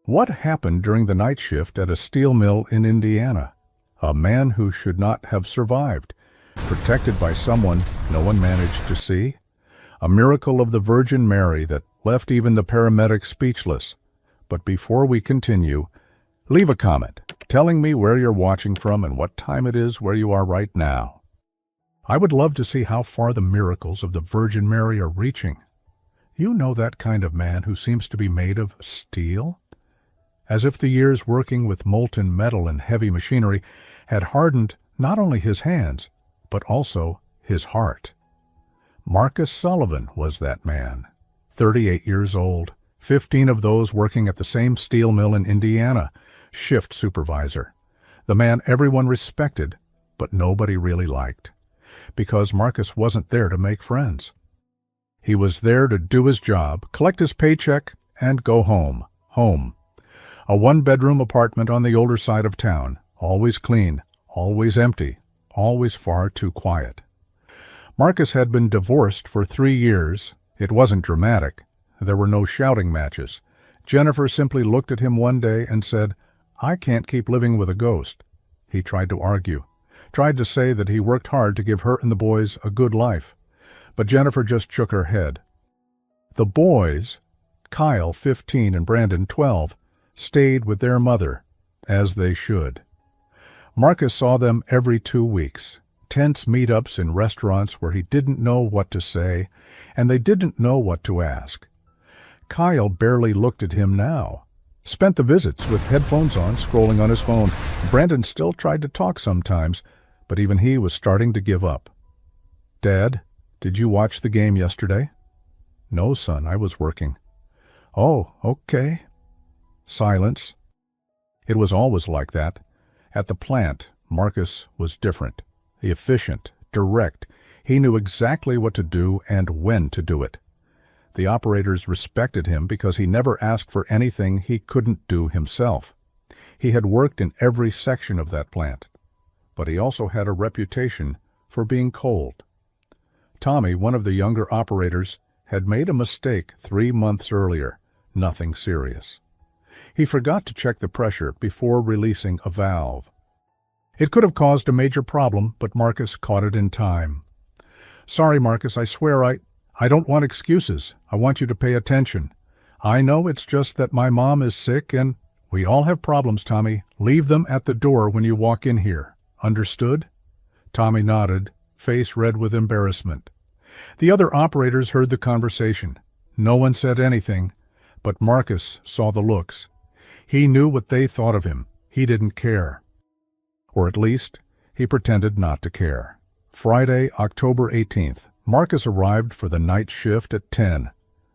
What happened during the night shift at a steel mill in Indiana? A man who should not have survived, protected by someone no one managed to see? A miracle of the Virgin Mary that left even the paramedic speechless. But before we continue, leave a comment telling me where you're watching from and what time it is where you are right now. I would love to see how far the miracles of the Virgin Mary are reaching. You know that kind of man who seems to be made of steel? As if the years working with molten metal and heavy machinery had hardened not only his hands, but also his heart. Marcus Sullivan was that man, 38 years old, 15 of those working at the same steel mill in Indiana, shift supervisor. The man everyone respected, but nobody really liked, because Marcus wasn't there to make friends. He was there to do his job, collect his paycheck, and go home. A one-bedroom apartment on the older side of town, always clean, always empty, always far too quiet. Marcus had been divorced for 3 years. It wasn't dramatic. There were no shouting matches. Jennifer simply looked at him one day and said, "I can't keep living with a ghost." He tried to argue, tried to say that he worked hard to give her and the boys a good life. But Jennifer just shook her head. The boys, Kyle, 15, and Brandon, 12, stayed with their mother, as they should. Marcus saw them every 2 weeks, tense meetups in restaurants where he didn't know what to say, and they didn't know what to ask. Kyle barely looked at him now. Spent the visits with headphones on, scrolling on his phone. Brandon still tried to talk sometimes, but even he was starting to give up. "Dad, did you watch the game yesterday?" "No, son, I was working." "Oh, okay." Silence. It was always like that. At the plant, Marcus was different. Efficient, direct. He knew exactly what to do and when to do it. The operators respected him because he never asked for anything he couldn't do himself. He had worked in every section of that plant, but he also had a reputation for being cold. Tommy, one of the younger operators, had made a mistake 3 months earlier, nothing serious. He forgot to check the pressure before releasing a valve. It could have caused a major problem, but Marcus caught it in time. "Sorry, Marcus, I swear I don't want excuses. I want you to pay attention. I know it's just that my mom is sick and we all have problems, Tommy. Leave them at the door when you walk in here. Understood?" Tommy nodded, face red with embarrassment. The other operators heard the conversation. No one said anything, but Marcus saw the looks. He knew what they thought of him. He didn't care. Or at least, he pretended not to care. Friday, October 18th. Marcus arrived for the night shift at 10.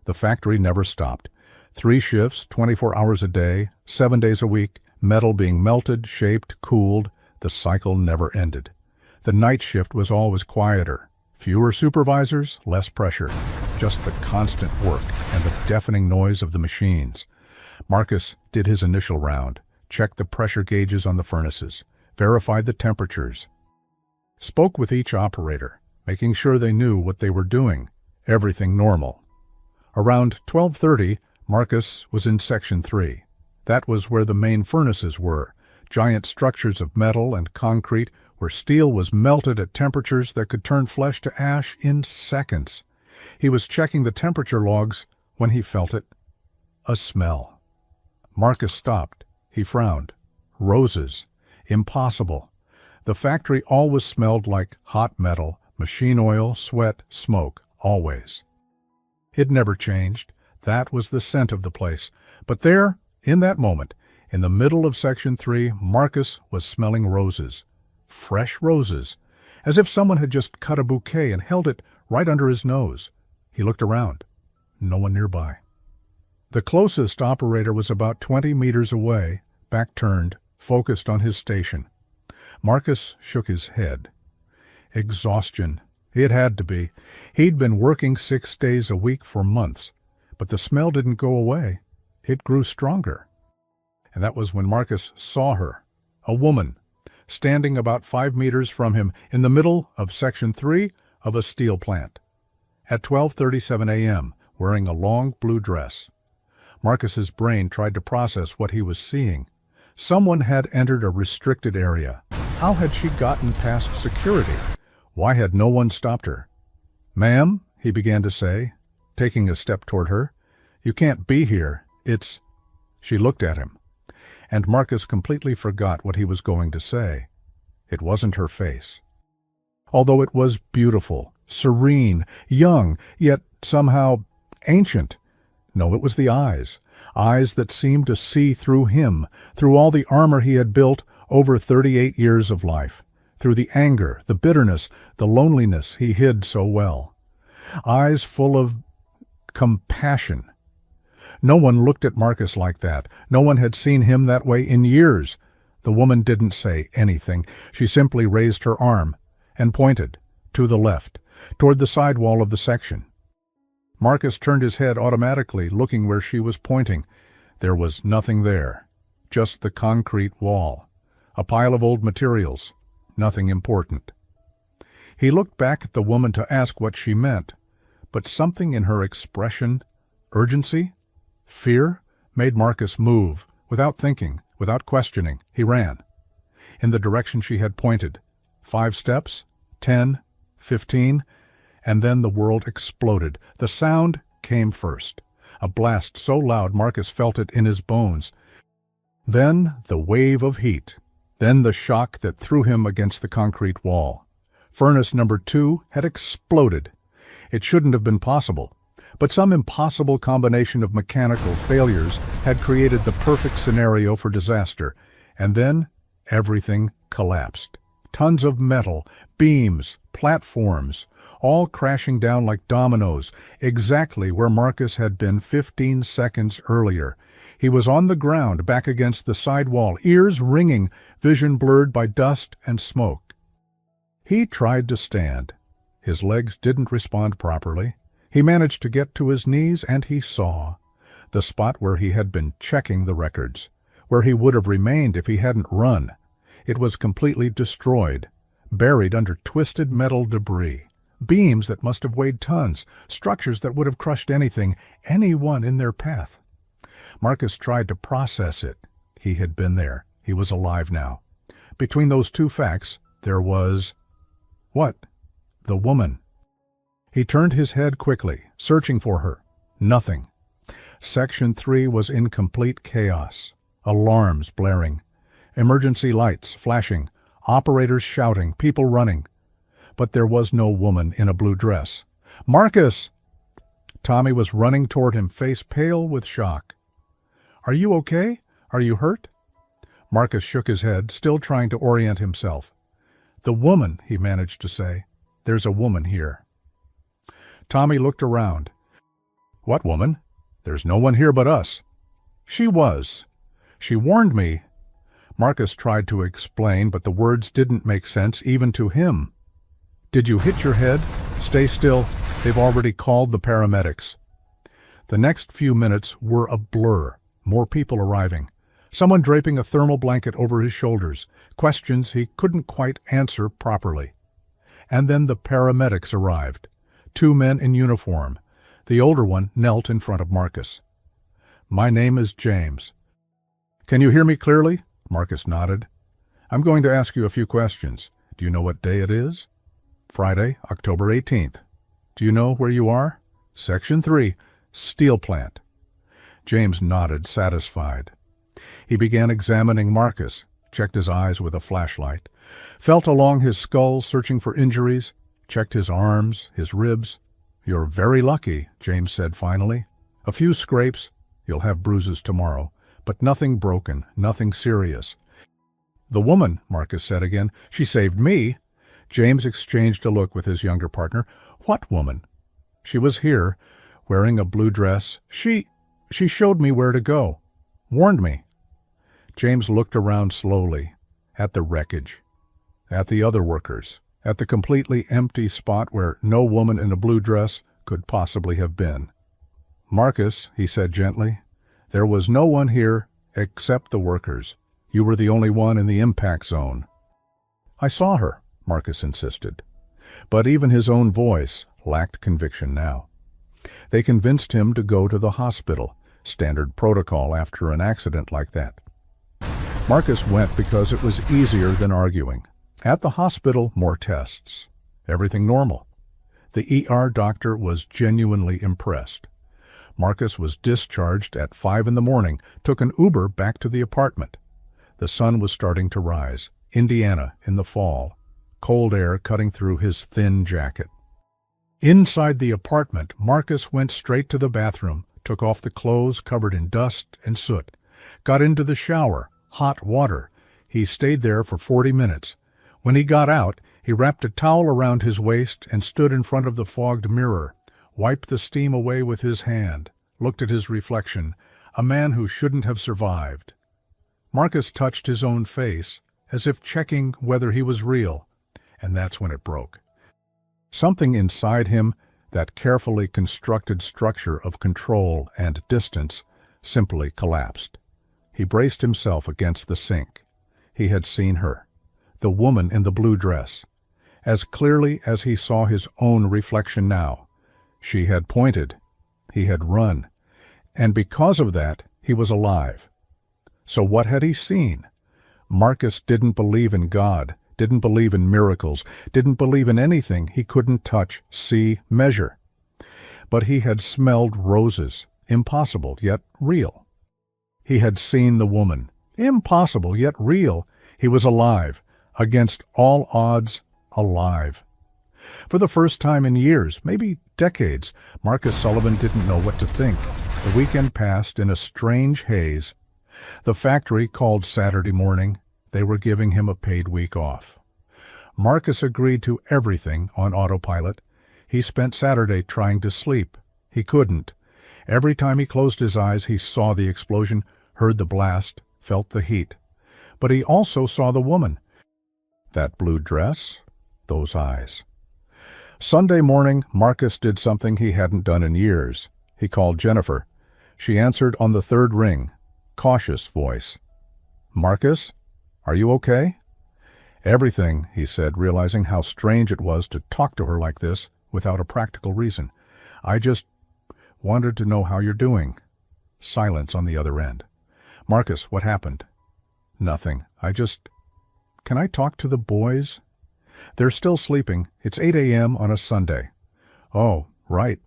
The factory never stopped. 3 shifts, 24 hours a day, 7 days a week, metal being melted, shaped, cooled. The cycle never ended. The night shift was always quieter. Fewer supervisors, less pressure. Just the constant work and the deafening noise of the machines. Marcus did his initial round, checked the pressure gauges on the furnaces, verified the temperatures, spoke with each operator, making sure they knew what they were doing. Everything normal. Around 12:30, Marcus was in Section 3. That was where the main furnaces were, giant structures of metal and concrete where steel was melted at temperatures that could turn flesh to ash in seconds. He was checking the temperature logs when he felt it. A smell. Marcus stopped. He frowned. Roses. Impossible. The factory always smelled like hot metal, machine oil, sweat, smoke, always. It never changed. That was the scent of the place. But there, in that moment, in the middle of Section 3, Marcus was smelling roses. Fresh roses. As if someone had just cut a bouquet and held it right under his nose. He looked around. No one nearby. The closest operator was about 20 meters away, back turned, focused on his station. Marcus shook his head. Exhaustion. It had to be. He'd been working 6 days a week for months, but the smell didn't go away. It grew stronger. And that was when Marcus saw her, a woman, standing about 5 meters from him in the middle of Section 3 of a steel plant. At 12:37 a.m., wearing a long blue dress. Marcus's brain tried to process what he was seeing. Someone had entered a restricted area. How had she gotten past security? Why had no one stopped her? "Ma'am," he began to say, taking a step toward her. "You can't be here. It's—" She looked at him, and Marcus completely forgot what he was going to say. It wasn't her face. Although it was beautiful, serene, young, yet somehow ancient. No, it was the eyes. Eyes that seemed to see through him, through all the armor he had built over 38 years of life, through the anger, the bitterness, the loneliness he hid so well. Eyes full of compassion. No one looked at Marcus like that. No one had seen him that way in years. The woman didn't say anything. She simply raised her arm and pointed to the left, toward the side wall of the section. Marcus turned his head automatically, looking where she was pointing. There was nothing there, just the concrete wall, a pile of old materials, nothing important. He looked back at the woman to ask what she meant, but something in her expression, urgency, fear, made Marcus move. Without thinking, without questioning, he ran in the direction she had pointed. 5 steps, 10, 15, and then the world exploded. The sound came first, a blast so loud Marcus felt it in his bones. Then the wave of heat, then the shock that threw him against the concrete wall. Furnace number 2 had exploded. It shouldn't have been possible, but some impossible combination of mechanical failures had created the perfect scenario for disaster, and then everything collapsed. Tons of metal, beams, platforms, all crashing down like dominoes, exactly where Marcus had been 15 seconds earlier. He was on the ground, back against the side wall, ears ringing, vision blurred by dust and smoke. He tried to stand. His legs didn't respond properly. He managed to get to his knees, and he saw the spot where he had been checking the records, where he would have remained if he hadn't run. It was completely destroyed, buried under twisted metal debris, beams that must have weighed tons, structures that would have crushed anyone in their path. Marcus tried to process it. He had been there. He was alive now. Between those two facts, there was... what? The woman. He turned his head quickly, searching for her. Nothing. Section 3 was in complete chaos. Alarms blaring. Emergency lights flashing. Operators shouting. People running. But there was no woman in a blue dress. "Marcus!" Tommy was running toward him, face pale with shock. "Are you okay? Are you hurt?" Marcus shook his head, still trying to orient himself. "The woman," he managed to say. "There's a woman here." Tommy looked around. "What woman? There's no one here but us." "She was. She warned me." Marcus tried to explain, but the words didn't make sense even to him. "Did you hit your head? Stay still. They've already called the paramedics." The next few minutes were a blur. More people arriving. Someone draping a thermal blanket over his shoulders. Questions he couldn't quite answer properly. And then the paramedics arrived. 2 men in uniform. The older one knelt in front of Marcus. "My name is James." "Can you hear me clearly?" Marcus nodded. "I'm going to ask you a few questions. Do you know what day it is?" "Friday, October 18th. "Do you know where you are?" "Section 3, steel plant." James nodded, satisfied. He began examining Marcus, checked his eyes with a flashlight, felt along his skull searching for injuries, checked his arms, his ribs. "You're very lucky," James said finally. "A few scrapes. You'll have bruises tomorrow, but nothing broken, nothing serious." "The woman," Marcus said again. "She saved me." James exchanged a look with his younger partner. "What woman?" "She was here, wearing a blue dress. She showed me where to go. Warned me." James looked around slowly, at the wreckage, at the other workers, at the completely empty spot where no woman in a blue dress could possibly have been. "Marcus," he said gently, "there was no one here except the workers. You were the only one in the impact zone." "I saw her," Marcus insisted. But even his own voice lacked conviction now. "They convinced him to go to the hospital. Standard protocol after an accident like that. Marcus went because it was easier than arguing. At the hospital, more tests. Everything normal. The ER doctor was genuinely impressed. Marcus was discharged at 5 in the morning, took an Uber back to the apartment. The sun was starting to rise. Indiana in the fall. Cold air cutting through his thin jacket. Inside the apartment, Marcus went straight to the bathroom, took off the clothes covered in dust and soot, got into the shower, hot water. He stayed there for 40 minutes. When he got out, he wrapped a towel around his waist and stood in front of the fogged mirror, wiped the steam away with his hand, looked at his reflection, a man who shouldn't have survived. Marcus touched his own face, as if checking whether he was real, and that's when it broke. Something inside him, that carefully constructed structure of control and distance, simply collapsed. He braced himself against the sink. He had seen her, the woman in the blue dress, as clearly as he saw his own reflection now. She had pointed. He had run. And because of that, he was alive. So what had he seen? Marcus didn't believe in God, didn't believe in miracles, didn't believe in anything he couldn't touch, see, measure. But he had smelled roses, impossible yet real. He had seen the woman, impossible yet real. He was alive, against all odds, alive. For the first time in years, maybe decades, Marcus Sullivan didn't know what to think. The weekend passed in a strange haze. The factory called Saturday morning. They were giving him a paid week off. Marcus agreed to everything on autopilot. He spent Saturday trying to sleep. He couldn't. Every time he closed his eyes, he saw the explosion, heard the blast, felt the heat. But he also saw the woman. That blue dress, those eyes. Sunday morning, Marcus did something he hadn't done in years. He called Jennifer. She answered on the third ring. Cautious voice. "Marcus, are you okay?" "Everything," he said, realizing how strange it was to talk to her like this without a practical reason. "I just wanted to know how you're doing." Silence on the other end. "Marcus, what happened?" "Nothing. Can I talk to the boys?" "They're still sleeping. It's 8 a.m. on a Sunday." "Oh, right."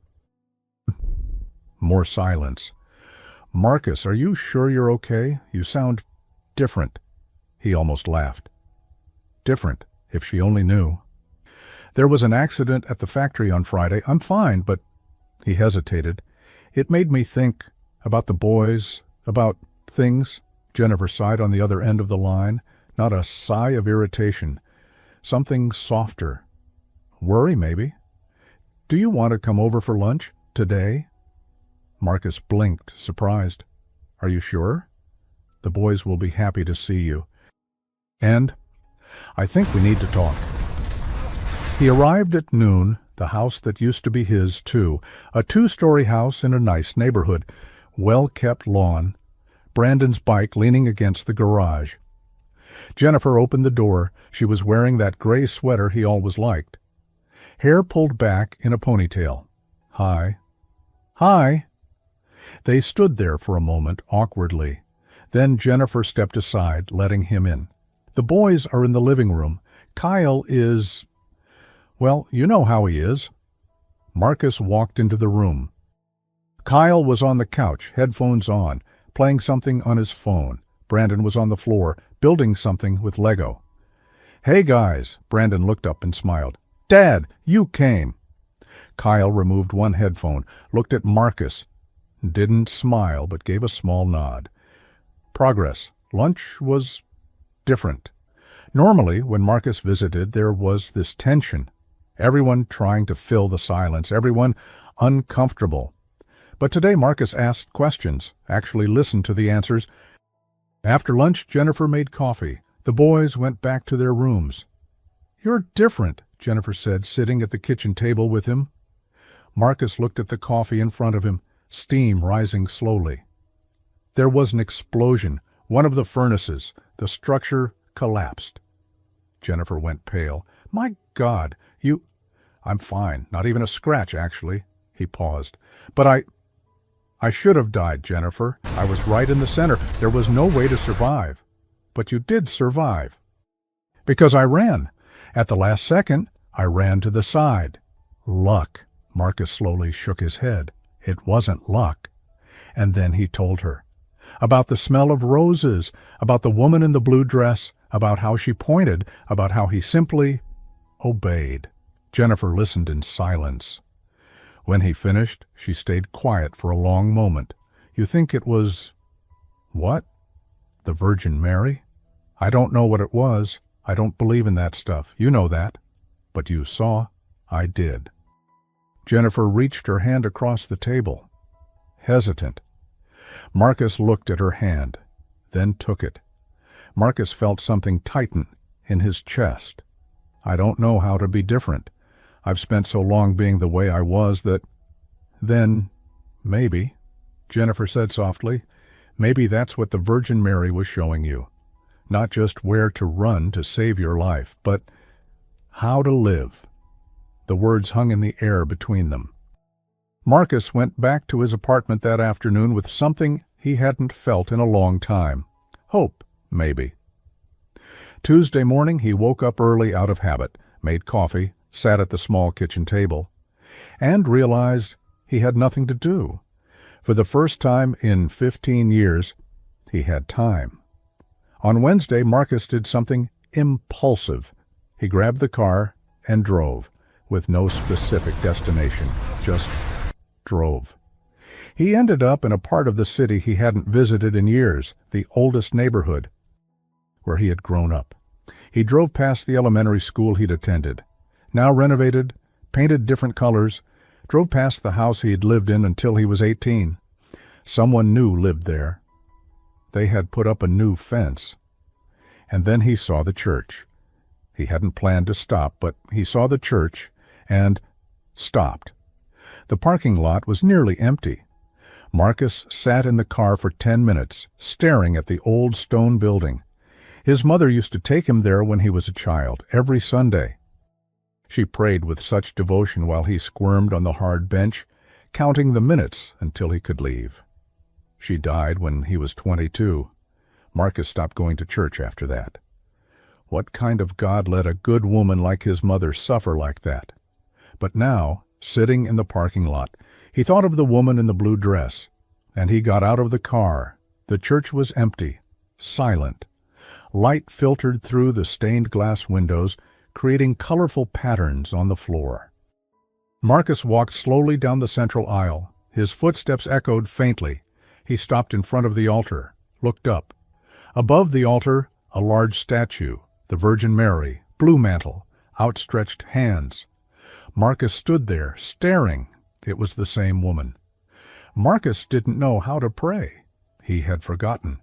More silence. "Marcus, are you sure you're okay? You sound different." He almost laughed. Different, if she only knew. "There was an accident at the factory on Friday. I'm fine, but—" He hesitated. "It made me think about the boys, about things." Jennifer sighed on the other end of the line, not a sigh of irritation. Something softer. "Worry, maybe. Do you want to come over for lunch today?" Marcus blinked, surprised. "Are you sure? The boys will be happy to see you. And I think we need to talk." He arrived at noon, the house that used to be his, too, a 2-story house in a nice neighborhood, well-kept lawn, Brandon's bike leaning against the garage. Jennifer opened the door. She was wearing that gray sweater he always liked. Hair pulled back in a ponytail. "Hi." "Hi." They stood there for a moment, awkwardly. Then Jennifer stepped aside, letting him in. "The boys are in the living room. Kyle is... well, you know how he is." Marcus walked into the room. Kyle was on the couch, headphones on, playing something on his phone. Brandon was on the floor, building something with Lego. "Hey, guys." Brandon looked up and smiled. "Dad, you came." Kyle removed one headphone, looked at Marcus, didn't smile but gave a small nod. Progress. Lunch was different. Normally, when Marcus visited, there was this tension. Everyone trying to fill the silence, everyone uncomfortable. But today Marcus asked questions, actually listened to the answers. After lunch, Jennifer made coffee. The boys went back to their rooms. "You're different," Jennifer said, sitting at the kitchen table with him. Marcus looked at the coffee in front of him, steam rising slowly. There was an explosion. One of the furnaces. The structure collapsed. Jennifer went pale. "My God, you—" "I'm fine. Not even a scratch, actually." He paused. "But I I should have died, Jennifer. I was right in the center. There was no way to survive. But you did survive. Because I ran. At the last second, I ran to the side. Luck. Marcus slowly shook his head. It wasn't luck. And then he told her. About the smell of roses, about the woman in the blue dress, about how she pointed, about how he simply obeyed. Jennifer listened in silence. When he finished, she stayed quiet for a long moment. You think it was... What? The Virgin Mary? I don't know what it was. I don't believe in that stuff. You know that. But you saw? I did. Jennifer reached her hand across the table. Hesitant. Marcus looked at her hand, then took it. Marcus felt something tighten in his chest. I don't know how to be different. I've spent so long being the way I was that... Then, maybe, Jennifer said softly, maybe that's what the Virgin Mary was showing you. Not just where to run to save your life, but how to live. The words hung in the air between them. Marcus went back to his apartment that afternoon with something he hadn't felt in a long time. Hope, maybe. Tuesday morning he woke up early out of habit, made coffee, sat at the small kitchen table, and realized he had nothing to do. For the first time in 15 years, he had time. On Wednesday, Marcus did something impulsive. He grabbed the car and drove, with no specific destination, just drove. He ended up in a part of the city he hadn't visited in years, the oldest neighborhood, where he had grown up. He drove past the elementary school he'd attended, now renovated, painted different colors, drove past the house he had lived in until he was 18. Someone new lived there. They had put up a new fence. And then he saw the church. He hadn't planned to stop, but he saw the church and stopped. The parking lot was nearly empty. Marcus sat in the car for 10 minutes, staring at the old stone building. His mother used to take him there when he was a child, every Sunday. She prayed with such devotion while he squirmed on the hard bench, counting the minutes until he could leave. She died when he was 22. Marcus stopped going to church after that. What kind of God let a good woman like his mother suffer like that? But now, sitting in the parking lot, he thought of the woman in the blue dress, and he got out of the car. The church was empty, silent. Light filtered through the stained glass windows, creating colorful patterns on the floor. Marcus walked slowly down the central aisle. His footsteps echoed faintly. He stopped in front of the altar, looked up. Above the altar, a large statue, the Virgin Mary, blue mantle, outstretched hands. Marcus stood there, staring. It was the same woman. Marcus didn't know how to pray. He had forgotten.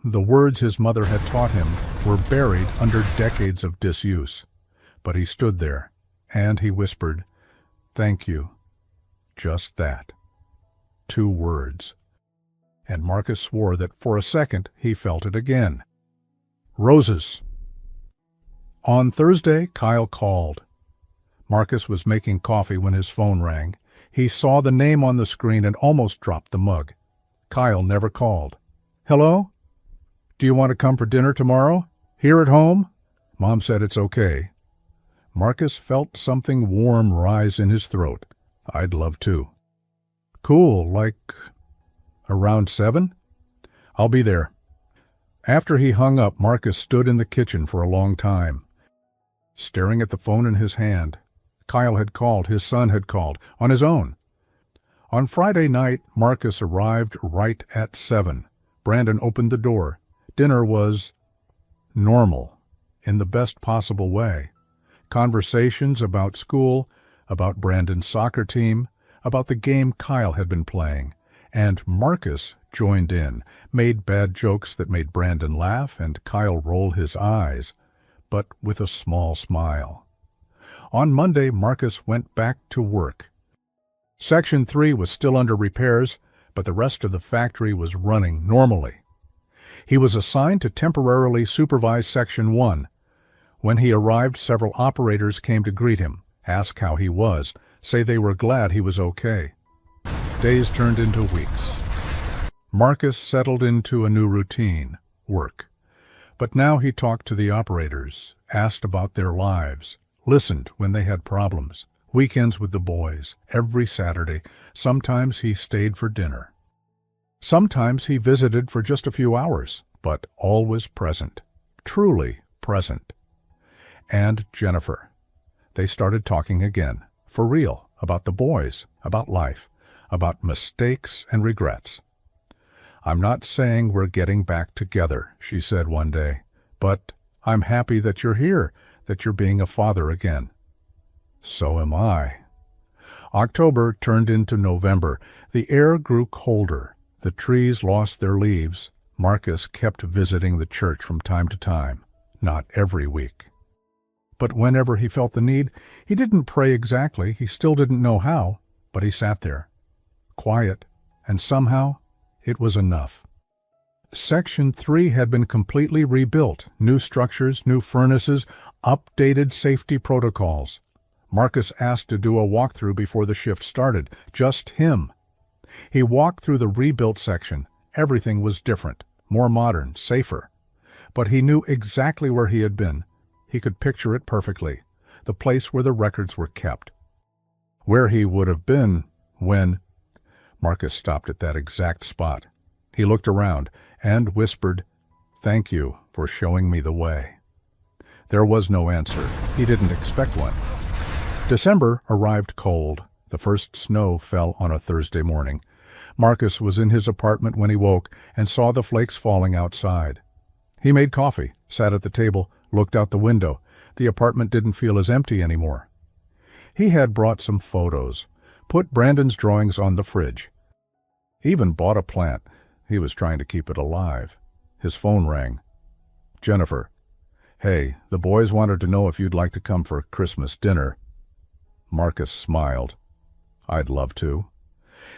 The words his mother had taught him were buried under decades of disuse. But he stood there, and he whispered, "Thank you." Just that. 2 words. And Marcus swore that for a second he felt it again. Roses. On Thursday, Kyle called. Marcus was making coffee when his phone rang. He saw the name on the screen and almost dropped the mug. Kyle never called. "Hello? Do you want to come for dinner tomorrow? Here at home?" Mom said it's okay. Marcus felt something warm rise in his throat. "I'd love to." "Cool, like around 7? I'll be there." After he hung up, Marcus stood in the kitchen for a long time, staring at the phone in his hand. Kyle had called, his son had called, on his own. On Friday night, Marcus arrived right at 7. Brandon opened the door. Dinner was normal, in the best possible way. Conversations about school, about Brandon's soccer team, about the game Kyle had been playing. And Marcus joined in, made bad jokes that made Brandon laugh and Kyle roll his eyes, but with a small smile. On Monday, Marcus went back to work. Section 3 was still under repairs, but the rest of the factory was running normally. He was assigned to temporarily supervise Section 1. When he arrived, several operators came to greet him, ask how he was, say they were glad he was okay. Days turned into weeks. Marcus settled into a new routine, work. But now he talked to the operators, asked about their lives, listened when they had problems, weekends with the boys, every Saturday. Sometimes he stayed for dinner. Sometimes he visited for just a few hours, but always present, truly present. And Jennifer. They started talking again, for real, about the boys, about life, about mistakes and regrets. "I'm not saying we're getting back together," she said one day, "but I'm happy that you're here, that you're being a father again." So am I. October turned into November. The air grew colder. The trees lost their leaves. Marcus kept visiting the church from time to time, not every week. But whenever he felt the need, he didn't pray exactly, he still didn't know how, but he sat there, quiet, and somehow it was enough. Section 3 had been completely rebuilt, new structures, new furnaces, updated safety protocols. Marcus asked to do a walkthrough before the shift started, just him. He walked through the rebuilt section. Everything was different, more modern, safer. But he knew exactly where he had been. He could picture it perfectly, the place where the records were kept. Where he would have been when Marcus stopped at that exact spot. He looked around and whispered, "Thank you for showing me the way." There was no answer. He didn't expect one. December arrived cold. The first snow fell on a Thursday morning. Marcus was in his apartment when he woke and saw the flakes falling outside. He made coffee, sat at the table, looked out the window. The apartment didn't feel as empty anymore. He had brought some photos, put Brandon's drawings on the fridge. He even bought a plant. He was trying to keep it alive. His phone rang. "Jennifer. Hey, the boys wanted to know if you'd like to come for Christmas dinner." Marcus smiled. "I'd love to."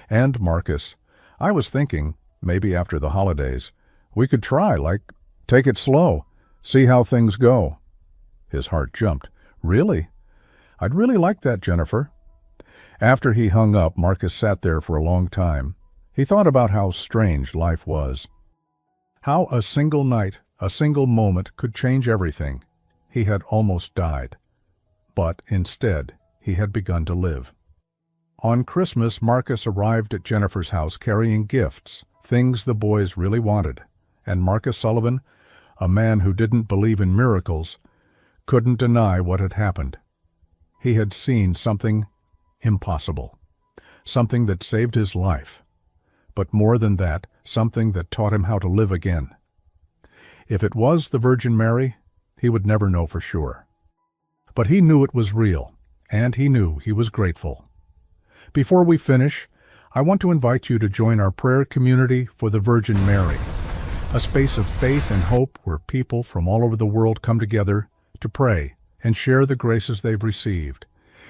"And Marcus, I was thinking, maybe after the holidays, we could try, take it slow, see how things go." His heart jumped. "Really? I'd really like that, Jennifer." After he hung up, Marcus sat there for a long time. He thought about how strange life was. How a single night, a single moment could change everything. He had almost died. But instead, he had begun to live. On Christmas, Marcus arrived at Jennifer's house carrying gifts, things the boys really wanted. And Marcus Sullivan, a man who didn't believe in miracles, couldn't deny what had happened. He had seen something impossible, something that saved his life. But more than that, something that taught him how to live again. If it was the Virgin Mary, he would never know for sure. But he knew it was real, and he knew he was grateful. Before we finish, I want to invite you to join our prayer community for the Virgin Mary, a space of faith and hope where people from all over the world come together to pray and share the graces they've received.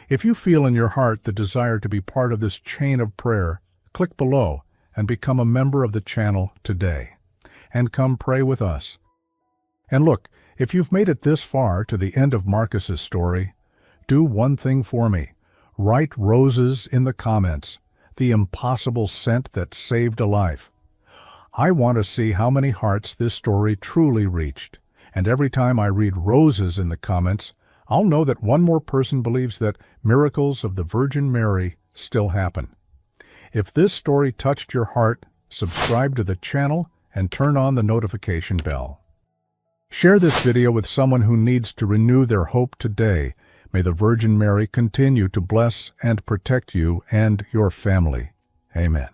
If you feel in your heart the desire to be part of this chain of prayer, click below and become a member of the channel today. And come pray with us. And look, if you've made it this far to the end of Marcus's story, do one thing for me. Write roses in the comments, the impossible scent that saved a life. I want to see how many hearts this story truly reached. And every time I read roses in the comments, I'll know that one more person believes that miracles of the Virgin Mary still happen. If this story touched your heart, subscribe to the channel and turn on the notification bell. Share this video with someone who needs to renew their hope today. May the Virgin Mary continue to bless and protect you and your family. Amen.